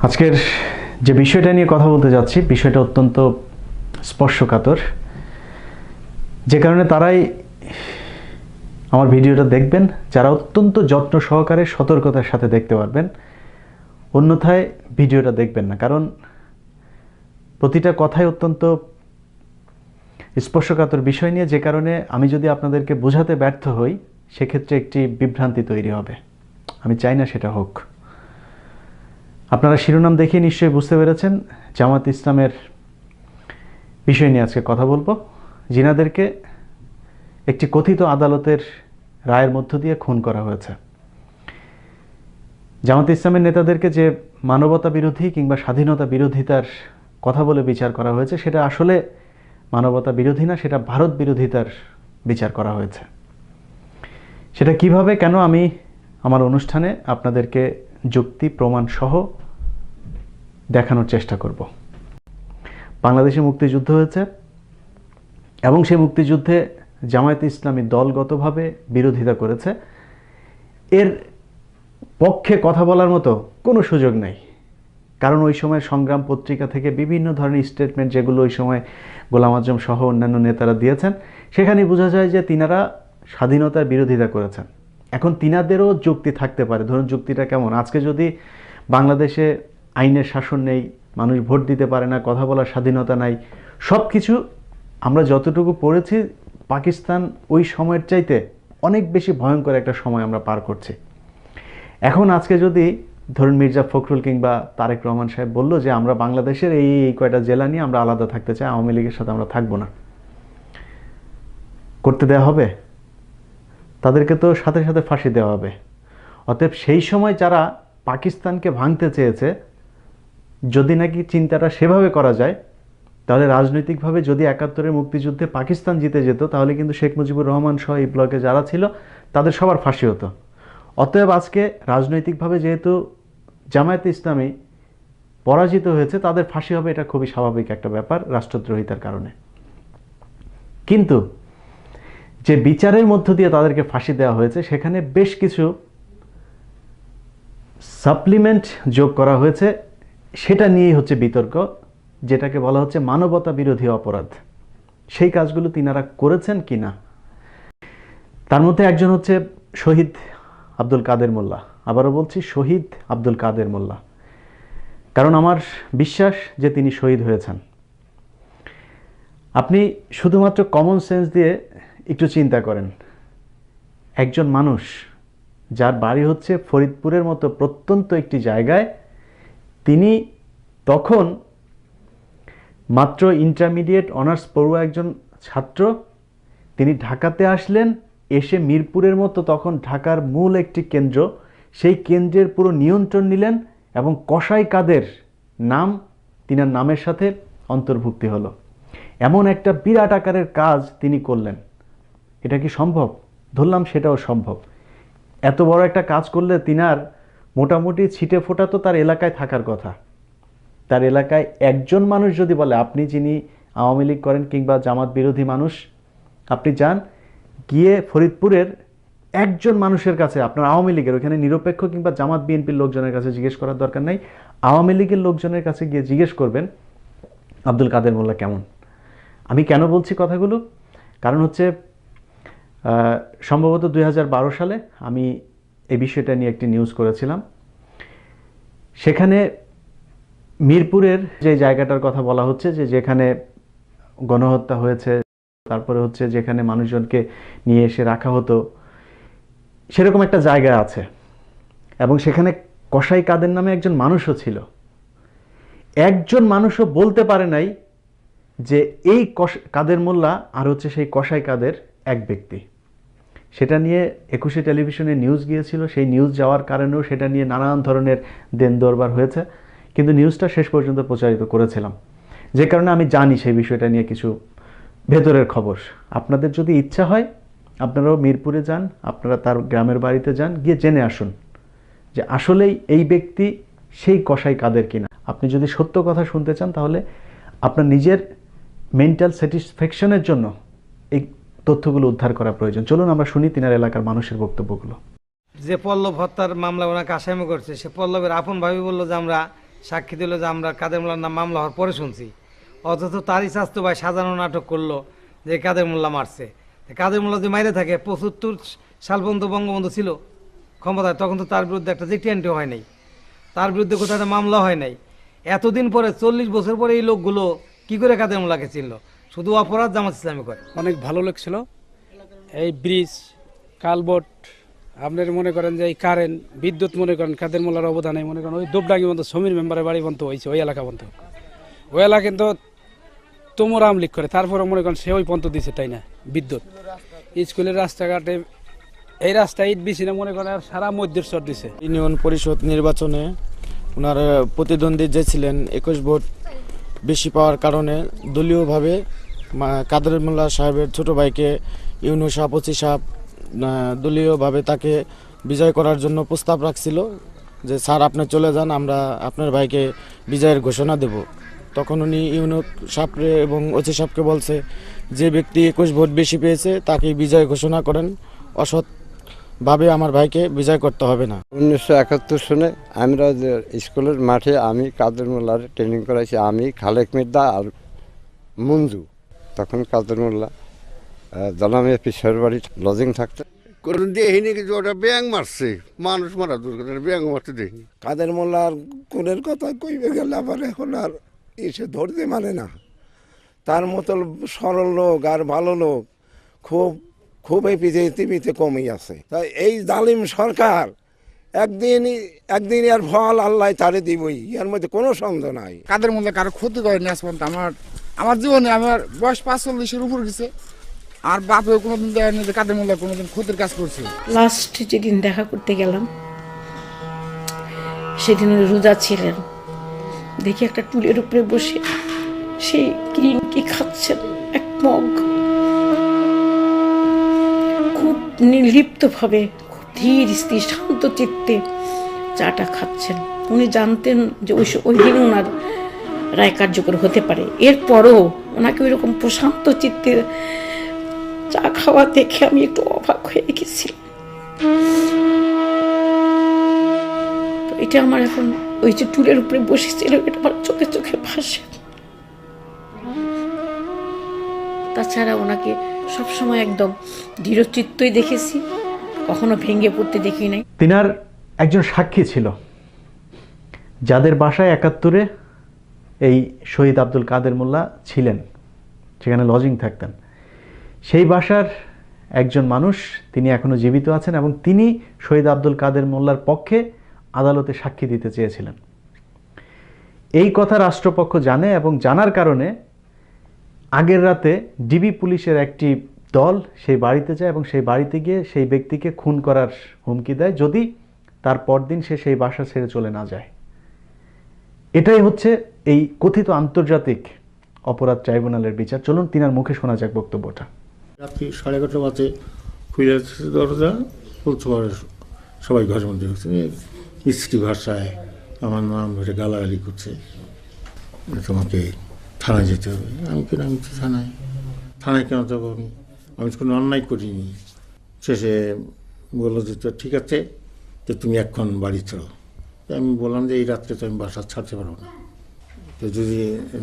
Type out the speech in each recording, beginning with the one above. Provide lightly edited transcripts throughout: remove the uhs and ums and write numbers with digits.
আজকের যে বিষয়টা নিয়ে কথা বলতে যাচ্ছি, বিষয়টা অত্যন্ত স্পর্শকাতর, যে কারণে তারাই আমার ভিডিওটা দেখবেন যারা অত্যন্ত যত্ন সহকারে সতর্কতার সাথে দেখতে পারবেন, অন্যথায় ভিডিওটা দেখবেন না। কারণ প্রতিটা কথাই অত্যন্ত স্পর্শকাতর বিষয় নিয়ে, যে কারণে আমি যদি আপনাদেরকে বোঝাতে ব্যর্থ হই সেক্ষেত্রে একটি বিভ্রান্তি তৈরি হবে। আমি চাই না সেটা হোক। আপনারা শিরোনাম দেখে নিশ্চয়ই বুঝতে পেরেছেন জামাত ইসলামের বিষয় নিয়ে আজকে কথা বলবো, যিনাদেরকে একটি কথিত আদালতের রায়ের মধ্য দিয়ে খুন করা হয়েছে। জামাত ইসলামের নেতাদেরকে যে মানবতা বিরোধী কিংবা স্বাধীনতা বিরোধিতার কথা বলে বিচার করা হয়েছে, সেটা আসলে মানবতা বিরোধী না, সেটা ভারত বিরোধিতার বিচার করা হয়েছে। সেটা কিভাবে, কেন, আমি আমার অনুষ্ঠানে আপনাদেরকে যুক্তি প্রমাণ সহ দেখানোর চেষ্টা করব। বাংলাদেশে মুক্তিযুদ্ধ হয়েছে এবং সেই মুক্তিযুদ্ধে জামায়াতে ইসলামী দলগতভাবে বিরোধিতা করেছে। এর পক্ষে কথা বলার মতো কোনো সুযোগ নেই, কারণ ওই সময় সংগ্রাম পত্রিকা থেকে বিভিন্ন ধরনের স্টেটমেন্ট যেগুলো ওই সময় গোলাম আজম সহ অন্যান্য নেতারা দিয়েছেন, সেখানে বোঝা যায় যে তিনারা স্বাধীনতার বিরোধিতা করেছেন। এখন তিনাদেরও যুক্তি থাকতে পারে। ধরুন যুক্তিটা কেমন, আজকে যদি বাংলাদেশে আইনের শাসন নেই, মানুষ ভোট দিতে পারে না, কথা বলার স্বাধীনতা নাই, সব কিছু আমরা যতটুকু পড়েছি পাকিস্তান ওই সময়ের চাইতে অনেক বেশি ভয়ঙ্কর একটা সময় আমরা পার করছি। এখন আজকে যদি ধরুন মির্জা ফখরুল কিংবা তারেক রহমান সাহেব বলল যে আমরা বাংলাদেশের এই কয়টা জেলা নিয়ে আমরা আলাদা থাকতে চাই, আওয়ামী লীগের সাথে আমরা থাকবো না, করতে দেওয়া হবে? তাদেরকে তো সাথে সাথে ফাঁসি দেওয়া হবে। অতএব সেই সময় যারা পাকিস্তানকে ভাঙতে চেয়েছে, যদি নাকি চিন্তাটা সেভাবে করা যায়, তাহলে রাজনৈতিকভাবে যদি ৭১-এর মুক্তিযুদ্ধে পাকিস্তান জিতে যেত, তাহলে কিন্তু শেখ মুজিবুর রহমান সহ এই ব্লকে যারা ছিল তাদের সবার ফাঁসি হতো। অতএব আজকে রাজনৈতিকভাবে যেহেতু জামায়াতে ইসলামী পরাজিত হয়েছে, তাদের ফাঁসি হবে, এটা খুবই স্বাভাবিক একটা ব্যাপার রাষ্ট্রদ্রোহিতার কারণে। কিন্তু যে বিচারের মধ্য দিয়ে তাদেরকে ফাঁসি দেওয়া হয়েছে, সেখানে বেশ কিছু সাপ্লিমেন্ট যোগ করা হয়েছে, সেটা নিয়েই হচ্ছে বিতর্ক, যেটাকে বলা হচ্ছে মানবতা বিরোধী অপরাধ। সেই কাজগুলো তিনারা করেছেন কিনা, তার মধ্যে একজন হচ্ছে শহীদ আব্দুল কাদের মোল্লা। আবারও বলছি, শহীদ আব্দুল কাদের মোল্লা, কারণ আমার বিশ্বাস যে তিনি শহীদ হয়েছেন। আপনি শুধুমাত্র কমন সেন্স দিয়ে একটু চিন্তা করেন, একজন মানুষ যার বাড়ি হচ্ছে ফরিদপুরের মতো প্রত্যন্ত একটি জায়গায়, তিনি তখন মাত্র ইন্টারমিডিয়েট অনার্স পড়ুয়া একজন ছাত্র, তিনি ঢাকাতে আসলেন, এসে মিরপুরের মতো তখন ঢাকার মূল একটি কেন্দ্র, সেই কেন্দ্রের পুরো নিয়ন্ত্রণ নিলেন এবং কসাই কাদের নাম তিনার নামের সাথে অন্তর্ভুক্তি হলো। এমন একটা বিরাট আকারের কাজ তিনি করলেন। এটা কি সম্ভব? ধরলাম সেটাও সম্ভব। এত বড় একটা কাজ করলে তিনার মোটামুটি ছিটে ফোটা তো তার এলাকায় থাকার কথা। তার এলাকায় একজন মানুষ যদি বলে, আপনি যিনি আওয়ামী লীগ করেন কিংবা জামাত বিরোধী মানুষ, আপনি যান গিয়ে ফরিদপুরের একজন মানুষের কাছে, আপনার আওয়ামী লীগের ওখানে নিরপেক্ষ কিংবা জামাত বিএনপির লোকজনের কাছে জিজ্ঞেস করার দরকার নাই, আওয়ামী লীগের লোকজনের কাছে গিয়ে জিজ্ঞেস করবেন আব্দুল কাদের মোল্লা কেমন। আমি কেন বলছি কথাগুলো, কারণ হচ্ছে সম্ভবত ২০১২ সালে আমি এই বিষয়টা নিয়ে একটি নিউজ করেছিলাম। সেখানে মিরপুরের যে জায়গাটার কথা বলা হচ্ছে, যে যেখানে গণহত্যা হয়েছে, তারপরে হচ্ছে যেখানে মানুষজনকে নিয়ে এসে রাখা হতো, সেরকম একটা জায়গা আছে এবং সেখানে কসাই কাদের নামে একজন মানুষও ছিল। একজন মানুষও বলতে পারে নাই যে এই কাদের মোল্লা আর হচ্ছে সেই কসাই কাদের এক ব্যক্তি। সেটা নিয়ে ২১শে টেলিভিশনে নিউজ গিয়েছিল, সেই নিউজ যাওয়ার কারণেও সেটা নিয়ে নানান ধরনের দেন দরবার হয়েছে, কিন্তু নিউজটা শেষ পর্যন্ত প্রচারিত করেছিলাম, যে কারণে আমি জানি সেই বিষয়টা নিয়ে কিছু ভেতরের খবর। আপনাদের যদি ইচ্ছা হয় আপনারাও মিরপুরে যান, আপনারা তার গ্রামের বাড়িতে যান, গিয়ে জেনে আসুন যে আসলেই এই ব্যক্তি সেই কসাই কাদের কিনা। আপনি যদি সত্য কথা শুনতে চান, তাহলে আপনার নিজের মেন্টাল স্যাটিসফ্যাকশনের জন্য এই তথ্যগুলো উদ্ধার করা প্রয়োজন। চলুন আমরা শুনি তিনার এলাকার মানুষের বক্তব্যগুলো। যে পল্লব হত্যার মামলা ওনাকে আসামি করছে, সে পল্লবের আপন ভাবি বললো যে আমরা সাক্ষী দিল যে আমরা কাদের মোল্লার নাম মামলা হওয়ার পরে শুনছি, অথচ তারই স্বাস্থ্য ভাই সাজানো নাটক করলো যে কাদের মোল্লা মারছে। কাদের মোল্লা যে মাইরে থাকে ৭৫ সাল পর্যন্ত বঙ্গবন্ধু ছিল ক্ষমতায়, তখন তো তার বিরুদ্ধে একটা জিটিএনটি হয় নাই, তার বিরুদ্ধে কোথাও একটা মামলা হয় নাই। এতদিন পরে ৪০ বছর পরে এই লোকগুলো কি করে কাদের মোল্লাকে চিনল? শুধু অপরাধ জামাত ইসলামী করে। অনেক ভালো লাগছিল। এই ব্রিজ, কালবট, আপনার মনে করেন যে এই কারেন্ট, বিদ্যুৎ, মনে করেন কাদের মোল্লার অবদানে, মনে করেন ওই দুবডাঙ্গি পর্যন্ত সমীর মেম্বারের বাড়ি পর্যন্ত হয়েছে, ওই এলাকা পর্যন্ত। ওই এলাকা কিন্তু তোমরা আমলিক করে, তারপরে মনে করেন সে ওই পর্যন্ত দিছে, তাই না? বিদ্যুৎ, স্কুলের রাস্তাঘাটে, এই রাস্তায় ইট বিছিয়ে মনে করেন আর সারা মধ্যের চর দিছে। ইউনিয়ন পরিষদ নির্বাচনে ওনার প্রতিদ্বন্দ্বী যে ছিলেন 21 ভোট বেশি পাওয়ার কারণে দলীয়ভাবে কাদের মোল্লা সাহেবের ছোট ভাইকে ইউনিয়ন সভাপতি সাহেব দলীয়ভাবে তাকে বিজয় করার জন্য প্রস্তাব রাখছিল যে স্যার আপনি চলে যান, আমরা আপনার ভাইকে বিজয়ের ঘোষণা দেব। তখন উনি ইউনিয়ন সাহেবরে এবং ওসি সাহেবকে বলছে যে ব্যক্তি 21 ভোট বেশি পেয়েছে তাকে বিজয় ঘোষণা করেন, অসৎভাবে আমার ভাইকে বিজয় করতে হবে না। 1971 সনে আমরা যে স্কুলের মাঠে আমি কাদের মোল্লার ট্রেনিং করাইছি, আমি খালেক মির্জা আর মঞ্জু। তখন কাদের মোল্লা জানামে পিসের বাড়ি লজিং থাকতো। কোন দেখিনি কিছু, ওটা ব্যাং মারছে, মানুষ মারা দুর্ঘটনা, ব্যাং মারতে দেখিনি। কাদের মোল্লার কোনের কথা কইবে গেলে আবার এখন আর এসে ধরতে মানে না। তার মতো সরল লোক আর ভালো লোক খুব এই পৃথিবীতে কমই আছে। তাই এই জালিম সরকার একদিন এর ফল আল্লাহ তারে দিবই, এর মধ্যে কোনো সন্দেহ নাই। কাদের মোল্লা কারো ক্ষতি করেনি আজ পর্যন্ত। আমার জীবনে আমার বয়স 45-এর উপর গেছে, আর বাপেও কোনোদিন দেয়নি যে কাদের মোল্লা কোনোদিন ক্ষতির কাজ করছে। লাস্ট যেদিন দেখা করতে গেলাম সেদিন রোজা ছিলেন, দেখি একটা টুলের উপরে বসে সেই গ্রিন টি খাচ্ছেন এক মগ, খুব নির্লিপ্তভাবে, খুব ধীর স্থির শান্ত চিত্তে চাটা খাচ্ছেন। উনি জানতেন যে ওই দিন ওনার রায় কার্যকর হতে পারে, এরপরও ওনাকে ওই রকম প্রশান্ত চিত্তে চা খাওয়া দেখে আমি একটু অবাক হয়ে গেছিলাম। তো এটা আমার এখন ওই যে টুলের উপরে বসেছিল, এটা আমার চোখে চোখে ভাসে। তাছাড়া ওনাকে সবসময় একদম দৃঢ়চিত্তই দেখেছি, কখনো ভেঙে পড়তে দেখি নাই। তিনার একজন সাক্ষী ছিল যাদের বাসায় 71-এ এই শহীদ আব্দুল কাদের মোল্লা ছিলেন, সেখানে লজিং থাকতেন। সেই বাসার একজন মানুষ, তিনি এখনো জীবিত আছেন এবং তিনি শহীদ আব্দুল কাদের মোল্লার পক্ষে আদালতে সাক্ষী দিতে চেয়েছিলেন। এই কথা রাষ্ট্রপক্ষ জানে এবং জানার কারণে আগের রাতে ডিবি পুলিশের একটি দল সেই বাড়িতে যায় এবং সেই বাড়িতে গিয়ে সেই ব্যক্তিকে খুন করার হুমকি দেয় যদি তার পরদিন সে সেই বাসা ছেড়ে চলে না যায়। এটাই হচ্ছে এই কথিত আন্তর্জাতিক অপরাধ ট্রাইব্যুনালের বিচার। চলুন তিনার মুখে শোনা যাক বক্তব্যটা। রাত্রি 11:30 বাজে খুলে দরজা, সবাই ঘরের মধ্যে হচ্ছে, মিষ্টি ভাষায় আমার নাম ধরে গালাগালি করছে, তোমাকে থানায় যেতে হবে। আমি তো থানায় কেন যাবো? আমি কোনো অন্যায় করিনি। শেষে বললো যে তো ঠিক আছে, তো তুমি এখন বাড়ি চলো। আমি বললাম যে এই রাত্রে তো আমি বাসা ছাড়তে পারবো না, তো যদি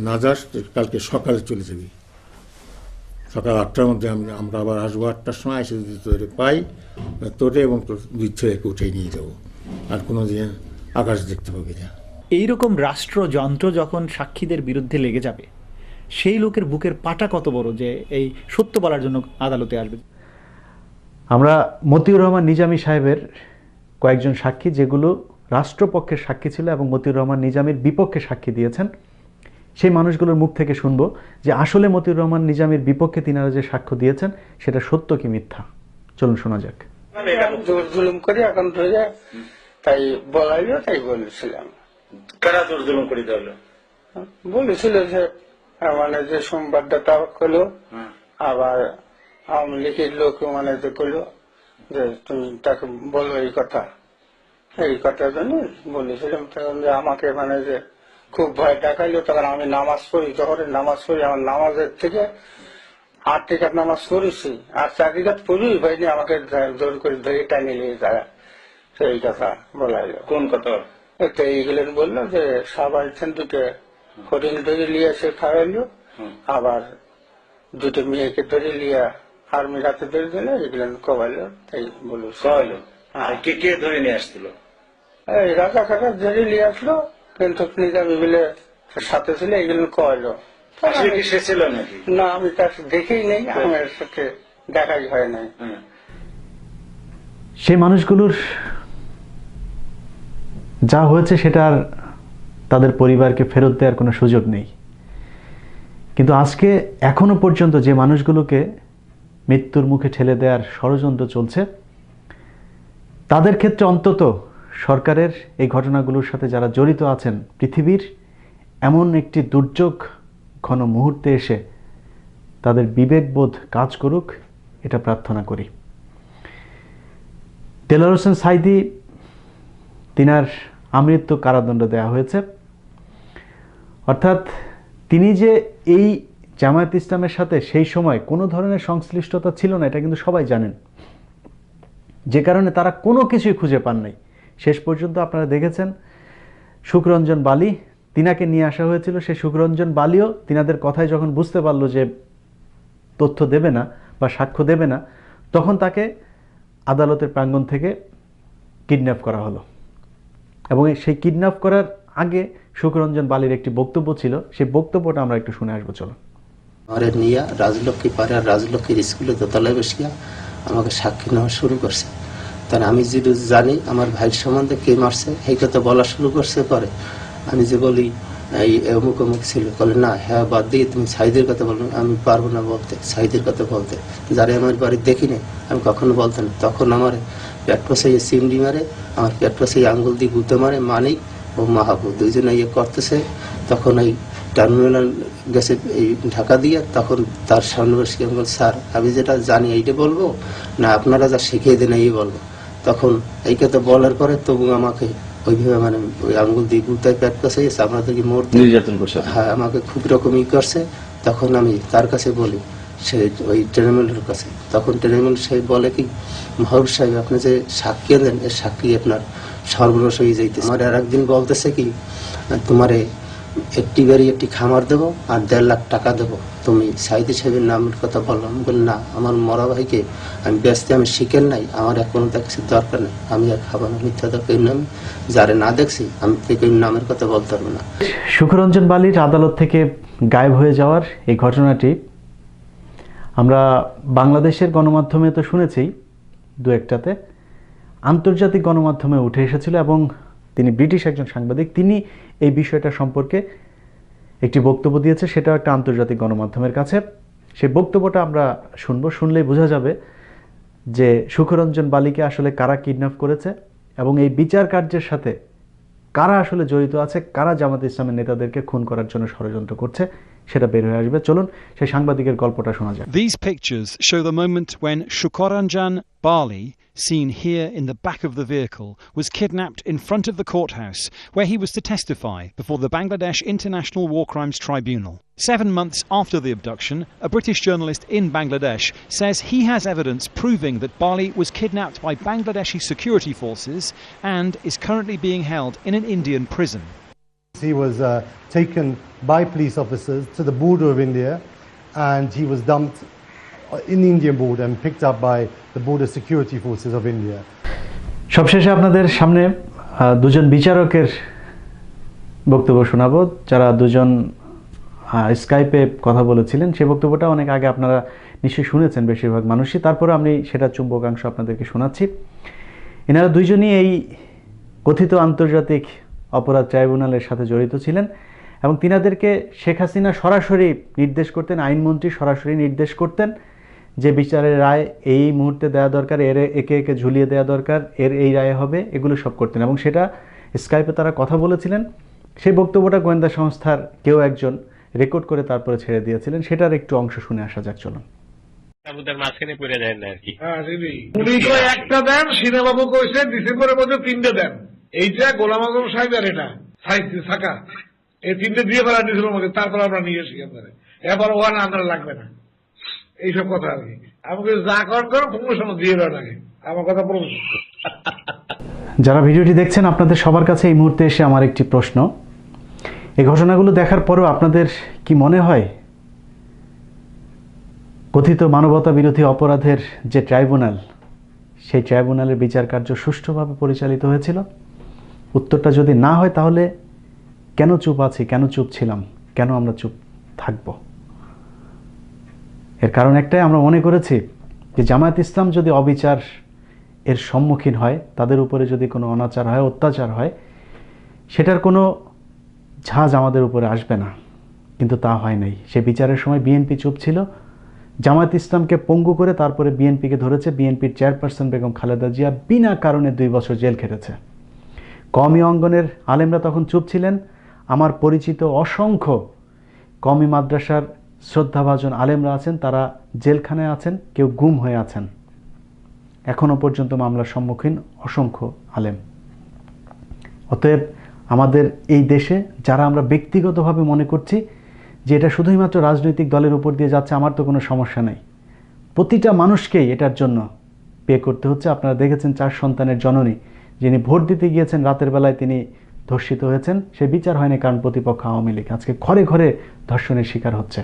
না যাস কালকে সকালে চলে যাবি, সকাল 8টার মধ্যে আমরা আবার আসবো, 8টার সময় এসে যদি তোরে পাই, তোরে এবং তোর 2 ছেলেকে উঠে নিয়ে যাবো, আর কোনো দিন আকাশ দেখতে পাবি না। এইরকম রাষ্ট্রযন্ত্র যখন সাক্ষীদের বিরুদ্ধে লেগে যাবে, সেই লোকের বুকের পাটা কত বড় যে এই সত্য বলার জন্য আদালতে আসবে। আমরা মতিউর রহমান নিজামী সাহেবের কয়েকজন সাক্ষী, যেগুলো রাষ্ট্রপক্ষের সাক্ষী ছিল এবং মতিউর রহমান নিজামীর বিপক্ষে সাক্ষী দিয়েছেন, সেই মানুষগুলোর মুখ থেকে শুনবো যে আসলে মতিউর রহমান নিজামীর বিপক্ষে তিনারা যে সাক্ষ্য দিয়েছেন সেটা সত্য কি মিথ্যা। চলুন শোনা যাক। জোর জুলুম করে এখন ধরে তাই বলাইলো, তাই বলেছিলাম। কারা জোর জুলুম করে দিল? বলেছিল যে মানে যে সংবাদদাতা করলো, আবার আওয়ামী লীগের লোক মানে যে করলো যে তুমি তাকে বলো এই কথার জন্য বলেছিলাম। তখন যে আমাকে মানে যে খুব ভয় দেখাইলো। তখন আমি নামাজ পড়ি, যখন নামাজ পড়ি, আমার নামাজের থেকে 8 টিকাত নামাজ পড়েছি, আর 4 টিকাত পড়ি হয়নি, আমাকে জোর করে ধরে টানি নিয়ে যায়। সেই কথা বলাইলো। কোন কথা? একটা এইগুলেন বললো যে সবাই দুটো হরিণ ধরে লিয়ে এসে খাওয়াইলো, আবার দুটো মেয়েকে ধরে লিয়া আর্মি রাতে ধরে দিলে এগুলেন কবাইলো, তাই বললো খাওয়াইলো। কে কে ধরে নিয়ে আসছিল? এই রাজা কাকা ধরে লিয়ে আসলো, কিন্তু নিজামি বলে সাথে ছিল, এগুলেন কবাইলো। সে কি সে ছিল নাকি? না, আমি তার দেখেই নেই, আমার সাথে দেখাই হয় নাই। সেই মানুষগুলোর যা হয়েছে সেটা আর তাদের পরিবারকে ফেরত দেওয়ার কোনো সুযোগ নেই। কিন্তু আজকে এখনো পর্যন্ত যে মানুষগুলোকে মৃত্যুর মুখে ঠেলে দেওয়ার ষড়যন্ত্র চলছে, তাদের ক্ষেত্রে অন্তত সরকারের এই ঘটনাগুলোর সাথে যারা জড়িত আছেন, পৃথিবীর এমন একটি দুর্যোগ ঘন মুহূর্তে এসে তাদের বিবেকবোধ কাজ করুক, এটা প্রার্থনা করি। দেলোয়ার হোসেন সাঈদী, তিনার আমৃত্যু কারাদণ্ড দেওয়া হয়েছে। অর্থাৎ তিনি যে এই জামায়াত ইসলামের সাথে সেই সময় কোনো ধরনের সংশ্লিষ্টতা ছিল না, এটা কিন্তু সবাই জানেন, যে কারণে তারা কোনো কিছুই খুঁজে পান নাই। শেষ পর্যন্ত আপনারা দেখেছেন সুখরঞ্জন বালি, তিনাকে নিয়ে আসা হয়েছিল। সেই সুখরঞ্জন বালিও তিনাদের কথায় যখন বুঝতে পারলো যে তথ্য দেবে না বা সাক্ষ্য দেবে না, তখন তাকে আদালতের প্রাঙ্গণ থেকে কিডন্যাপ করা হলো। এবং সেই কিডন্যাপ করার আগে সুখরঞ্জন বালির একটি বক্তব্য ছিল, সেই বক্তব্যটা আমরা একটু শুনে আসবো, চলো। ঘরে নিয়ে রাজলক্ষ্মী পাড়ার রাজলক্ষ্মীর স্কুলে দোতলায় বসিয়া আমাকে সাক্ষী নেওয়া শুরু করছে। তার আমি যদি জানি আমার ভাইয়ের সম্বন্ধে কে মারছে, এই কথা বলা শুরু করছে। পরে আমি যে বলি এই অমুক অমুক ছিল, বলে না হ্যাঁ বাদ দিয়ে তুমি সাঈদের কথা বলো। আমি পারবো না বলতে, সাঈদের কথা বলতে, যারা আমার বাড়ি দেখিনি আমি কখনো বলতাম না। তখন আমার পেট পচাইয়ে চিমড়ি মারে, আমার পেট পচাইয়ে আঙ্গুল দিয়ে গুঁতো মারে মানিক ও মাহাবু, দুইজনে ইয়ে করতেছে। তখন এই টার্মিনাল গেছে এই ঢাকা দিয়ে, তখন তার সামনে বসে আমি বল, স্যার আমি যেটা জানি এইটা বলবো না আপনারা যা শিখিয়ে দেন এই বলবো। তখন এই কথা বলার পরে তবু আমাকে ওইভাবে মানে ওই আঙ্গুল দিয়ে গুতায় পেট পচাইয়েছে, আপনাদেরকে মরতে নির্যাতন করছে। হ্যাঁ, আমাকে খুব রকমই করছে। তখন আমি তার কাছে বলি, সে ওই ট্রেনমেলের কাছে, তখন ট্রেনমেল সাহেব বলে কি, মাহবুব সাহেব আপনি যে সাক্ষী দেন এর সাক্ষী আপনার সর্বনাশ হয়ে যাইতেছে। আমার আর একদিন বলতেছে কি, তোমারে একটি বাড়ি একটি খামার দেবো আর 1.5 লাখ টাকা দেবো, তুমি সাঈদী সাহেবের নামের কথা বললাম। আমি বলি না, আমার মরা ভাইকে আমি ব্যস্ত, আমি শিখেন নাই, আমার এখনো তার কিছু দরকার নেই, আমি আর খাবো না মিথ্যা দরকার নাম, যারে না দেখছি আমি কেউ নামের কথা বলতে পারবো না। সুখরঞ্জন বালির আদালত থেকে গায়েব হয়ে যাওয়ার এই ঘটনাটি আমরা বাংলাদেশের গণমাধ্যমে তো শুনেছি, দু একটাতে আন্তর্জাতিক গণমাধ্যমে উঠে এসেছিল, এবং তিনি ব্রিটিশ একজন সাংবাদিক, তিনি এই বিষয়টা সম্পর্কে একটি বক্তব্য দিয়েছে, সেটাও একটা আন্তর্জাতিক গণমাধ্যমের কাছে। সেই বক্তব্যটা আমরা শুনবো, শুনলেই বোঝা যাবে যে সুখরঞ্জন বালিকে আসলে কারা কিডন্যাপ করেছে এবং এই বিচার কার্যের সাথে কারা আসলে জড়িত আছে, কারা জামাত ইসলামের নেতাদেরকে খুন করার জন্য ষড়যন্ত্র করছে, সেটা বের হয়ে আসবে। চলুন সেই সাংবাদিকের গল্পটা শোনা যায়। These pictures show the moment when Shukoranjan Bali, seen here in the back of the vehicle, was kidnapped in front of the courthouse where he was to testify before the Bangladesh International War Crimes Tribunal. 7 months after the abduction, a British journalist in Bangladesh says he has evidence proving that Bali was kidnapped by Bangladeshi security forces and is currently being held in an Indian prison. He was taken by police officers to the border of India, and he was dumped in the Indian border and picked up by the border security forces of India. সবশেষে আপনাদের সামনে দুজন বিচারকের বক্তব্য শোনাবো, যারা দুজন স্কাইপে কথা বলেছিলেন। সেই বক্তব্যটা অনেক আগে আপনারা নিশ্চয়ই শুনেছেন বেশিরভাগ মানুষই, তারপরে আমি সেটা চুম্বকাংশ আপনাদেরকে শোনাচ্ছি। এনারা দুইজনই এই কথিত আন্তর্জাতিক অপরাধ ট্রাইব্যুনালের সাথে জড়িত ছিলেন, এবং তিনাদেরকে শেখ হাসিনা সরাসরি নির্দেশ করতেন, আইনমন্ত্রী সরাসরি নির্দেশ করতেন যে বিচারের রায় এই মুহূর্তে দেওয়া দরকার, এর একে একে ঝুলিয়ে দেওয়া দরকার, এর এই রায় হবে, এগুলো সব করতেন। এবং সেটা স্কাইপে তারা কথা বলেছিলেন। সেই বক্তব্যটা গোয়েন্দা সংস্থার কেউ একজন রেকর্ড করে তারপরে ছেড়ে দিয়েছিলেন। সেটার একটু অংশ শুনে আসা যাক, চলুন। একটা দেন, সিনেবাবু কইছে ডিসেম্বরের মধ্যে 3টে দেন, এইটা গোলাম আজম সাহেব আর এটা থাকা, এই 3টে দিয়ে ফেলা ডিসেম্বরের মধ্যে, তারপর আমরা নিয়ে এসি আপনারা, এবার ওখানে আপনারা লাগবে না, এইসব কথা আর কি। আমাকে যা করেন করো প্রমোশন দিয়ে দেওয়া লাগে, আমার কথা প্রমোশন। যারা ভিডিওটি দেখছেন, আপনাদের সবার কাছে এই মুহূর্তে এসে আমার একটি প্রশ্ন। এই ঘটনাগুলো দেখার পরেও আপনাদের কি মনে হয় কথিত মানবতা বিরোধী অপরাধের যে ট্রাইব্যুনাল, সেই ট্রাইব্যুনালের বিচার কার্য সুষ্ঠুভাবে পরিচালিত হয়েছিল? উত্তরটা যদি না হয়, তাহলে কেন চুপ আছি, কেন চুপ ছিলাম, কেন আমরা চুপ থাকব? এর কারণ একটাই, আমরা মনে করেছি যে জামায়াত ইসলাম যদি অবিচার এর সম্মুখীন হয়, তাদের উপরে যদি কোনো অনাচার হয়, অত্যাচার হয়, সেটার কোনো ঝাঁজ আমাদের উপরে আসবে না। কিন্তু তা হয় নাই। সে বিচারের সময় বিএনপি চুপ ছিল। জামায়াত ইসলামকে পঙ্গু করে তারপরে বিএনপিকে ধরেছে। বিএনপির চেয়ারপারসন বেগম খালেদা জিয়া বিনা কারণে 2 বছর জেল খেটেছে। কওমি অঙ্গনের আলেমরা তখন চুপ ছিলেন। আমার পরিচিত অসংখ্য কওমি মাদ্রাসার শ্রদ্ধাভাজন আলেমরা আছেন, তারা জেলখানায় আছেন, কেউ গুম হয়ে আছেন। এখনো পর্যন্ত মামলার সম্মুখীন অসংখ্য আলেম। অতএব আমাদের এই দেশে যারা আমরা ব্যক্তিগতভাবে মনে করছি যে এটা শুধুই মাত্র রাজনৈতিক দলের উপর দিয়ে যাচ্ছে, আমার তো কোনো সমস্যা নেই, প্রতিটা মানুষকেই এটার জন্য পে করতে হচ্ছে। আপনারা দেখেছেন 4 সন্তানের জননী যিনি ভোট দিতে গিয়েছেন, রাতের বেলায় তিনি ধর্ষিত হয়েছেন। সে বিচার হয়নি কারণ প্রতিপক্ষ আওয়ামী লীগ। আজকে ঘরে ঘরে ধর্ষণের শিকার হচ্ছে।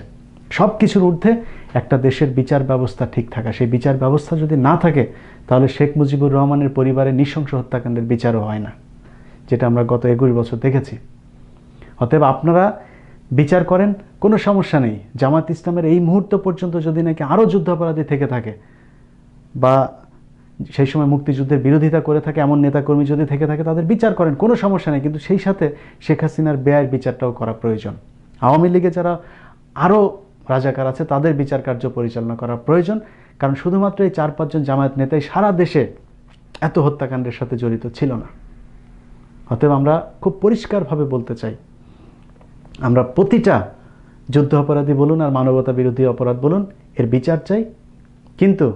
সব কিছুর ঊর্ধ্বে একটা দেশের বিচার ব্যবস্থা ঠিক থাকা। সেই বিচার ব্যবস্থা যদি না থাকে, তাহলে শেখ মুজিবুর রহমানের পরিবারের নৃশংস হত্যাকাণ্ডের বিচারও হয় না, যেটা আমরা গত 21 বছর দেখেছি। অতএব আপনারা বিচার করেন, কোনো সমস্যা নেই। জামাত ইসলামের এই মুহূর্ত পর্যন্ত যদি নাকি আরও যুদ্ধাপরাধী থেকে থাকে, বা সেই সময় মুক্তিযুদ্ধের বিরোধিতা করে থাকে এমন নেতাকর্মী যদি থেকে থাকে, তাদের বিচার করেন, কোনো সমস্যা নেই। কিন্তু সেই সাথে শেখ হাসিনার ব্যয়ের বিচারটাও করা প্রয়োজন। আওয়ামী লীগে যারা আরও রাজাকার আছে, তাদের বিচার কার্য পরিচালনা করা প্রয়োজন। কারণ শুধুমাত্র এই 4-5 জন জামায়াত নেতাই সারা দেশে এত হত্যাকাণ্ডের সাথে জড়িত ছিল না। অতএব আমরা খুব পরিষ্কারভাবে বলতে চাই, আমরা প্রতিটা যুদ্ধ অপরাধী বলুন আর মানবতা বিরোধী অপরাধ বলুন, এর বিচার চাই। কিন্তু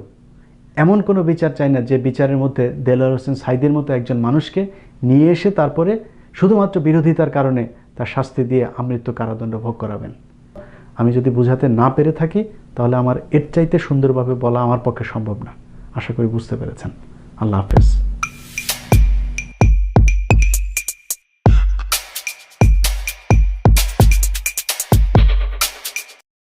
এমন কোনো বিচার চাই না যে বিচারের মধ্যে দেলোয়ার হোসেন সাঈদীর মতো একজন মানুষকে নিয়ে এসে তারপরে শুধুমাত্র বিরোধিতার কারণে তার শাস্তি দিয়ে আমৃত্যু কারাদণ্ড ভোগ করাবেন। আমি যদি বুঝাতে না পেরে থাকি, তাহলে আমার এর চাইতে সুন্দরভাবে বলা আমার পক্ষে সম্ভব না। আশা করি বুঝতে পেরেছেন। আল্লাহ হাফেজ।